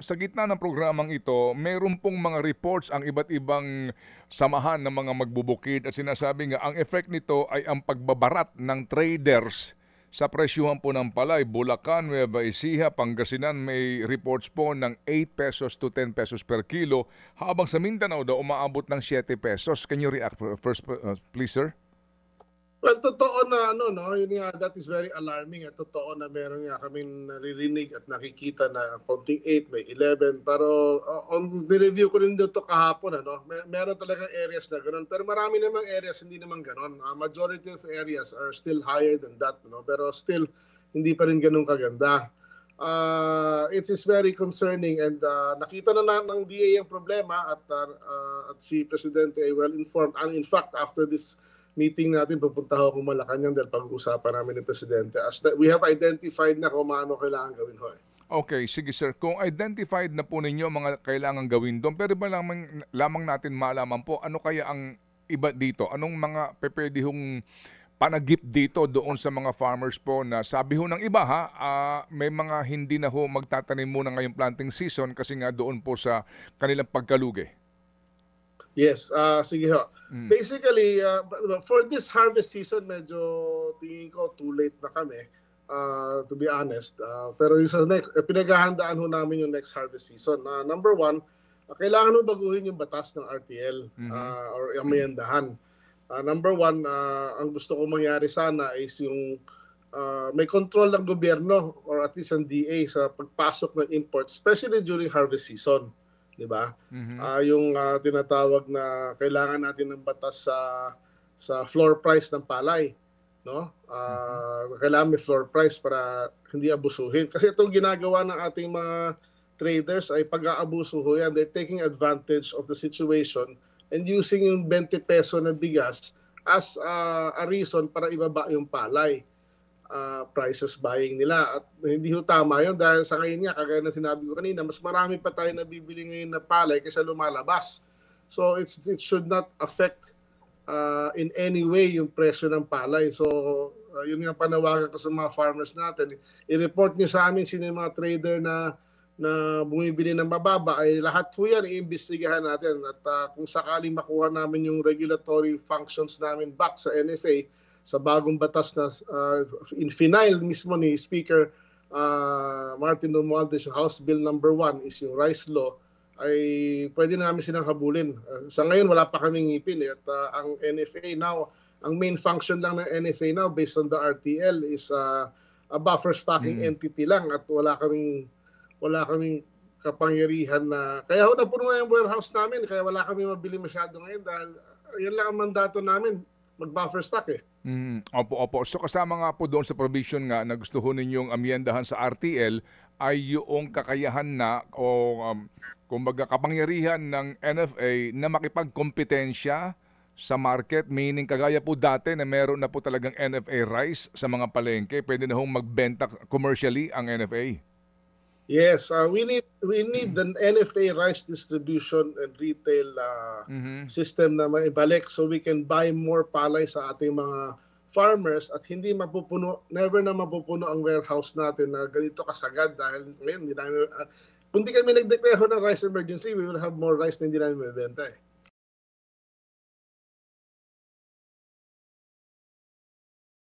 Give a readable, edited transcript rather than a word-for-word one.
sa gitna ng programang ito, meron pong mga reports ang iba't ibang samahan ng mga magbubukid at sinasabi nga ang effect nito ay ang pagbabarat ng traders sa presyuhan po ng palay. Bulacan, Nueva Ecija, Pangasinan may reports po ng 8 pesos to 10 pesos per kilo, habang sa Mindanao daw umaabot ng 7 pesos. Can you react first, please, sir? Well, totoo na no, yun nga, that is very alarming. At totoo na meron nga kaming naririnig at nakikita na konting 8, may 11. Pero on review ko rin dito kahapon, meron talagang areas na gano'n. Pero marami namang areas hindi naman gano'n. Majority of areas are still higher than that, pero still hindi pa rin gano'n kaganda. It is very concerning, and nakita na ng DA ang problema, at si Presidente ay well informed. And in fact, after this meeting natin, pupunta ako kung Malacanang dahil pag-uusapan namin ni Presidente. We have identified na kung ano kailangan gawin ho. Okay, sige sir. Kung identified na po ninyo mga kailangan gawin doon, pero ba lamang natin malaman po ano kaya ang iba dito? Anong mga pwede hong panagip dito doon sa mga farmers po na sabi ho ng iba may mga hindi na ho magtatanim muna ngayong planting season kasi nga doon po sa kanilang pagkalugi? Yes, sige ho. Basically, for this harvest season, medyo tingin ko too late na kami, to be honest. Pero yung sa next, pinaghahandaan ho namin yung next harvest season. Number one, kailangan ho baguhin yung batas ng RTL or amiyandahan. Number one, ang gusto ko mangyari sana is yung may control ng gobyerno or at least ang DA sa pagpasok ng imports, especially during harvest season. Diba? Yung tinatawag na kailangan natin ng batas sa floor price ng palay, no? Kailangan may floor price para hindi abusuhin. Kasi itong ginagawa ng ating mga traders ay pag-aabuso ho yan. They're taking advantage of the situation and using yung 20 peso na bigas as a reason para ibaba yung palay prices buying nila. At hindi ho tama yun dahil sa ngayon nga, kagaya na sinabi ko kanina, mas marami pa tayo nabibili ngayon na palay kaysa lumalabas. So it should not affect in any way yung presyo ng palay. So yun nga panawagan ko sa mga farmers natin. I-report nyo sa amin sino yung mga trader na bumibili ng mababa, ay lahat po yan iimbestigahan natin. At kung sakaling makuha namin yung regulatory functions namin back sa NFA, sa bagong batas na in final mismo ni Speaker Martin Romualdez, yung House Bill number 1 is yung rice law, ay pwede namin silang habulin. Sa ngayon wala pa kaming ngipin at ang NFA now, ang main function lang ng NFA now based on the RTL is a buffer stocking entity lang, at wala kaming kapangyarihan na, kaya ho napuno nga yung warehouse namin, kaya wala kami mabili masyado ngayon dahil yan lang ang mandato namin, mag-buffer stock Opo. So kasama nga po doon sa provision nga na gusto ho ninyong amyendahan sa RTL ay yung kakayahan na o kumbaga kapangyarihan ng NFA na makipagkompetensya sa market, meaning kagaya po dati na meron na po talagang NFA rice sa mga palengke, pwede na hong magbenta commercially ang NFA. Yes, we need the NFA rice distribution and retail system na maibalik so we can buy more palay sa ating mga farmers at hindi mapupuno, never na mapupuno ang warehouse natin na ganito kasagad dahil ngayon hindi namin, kung di kami nag-declare ng rice emergency, we will have more rice na hindi namin mabenta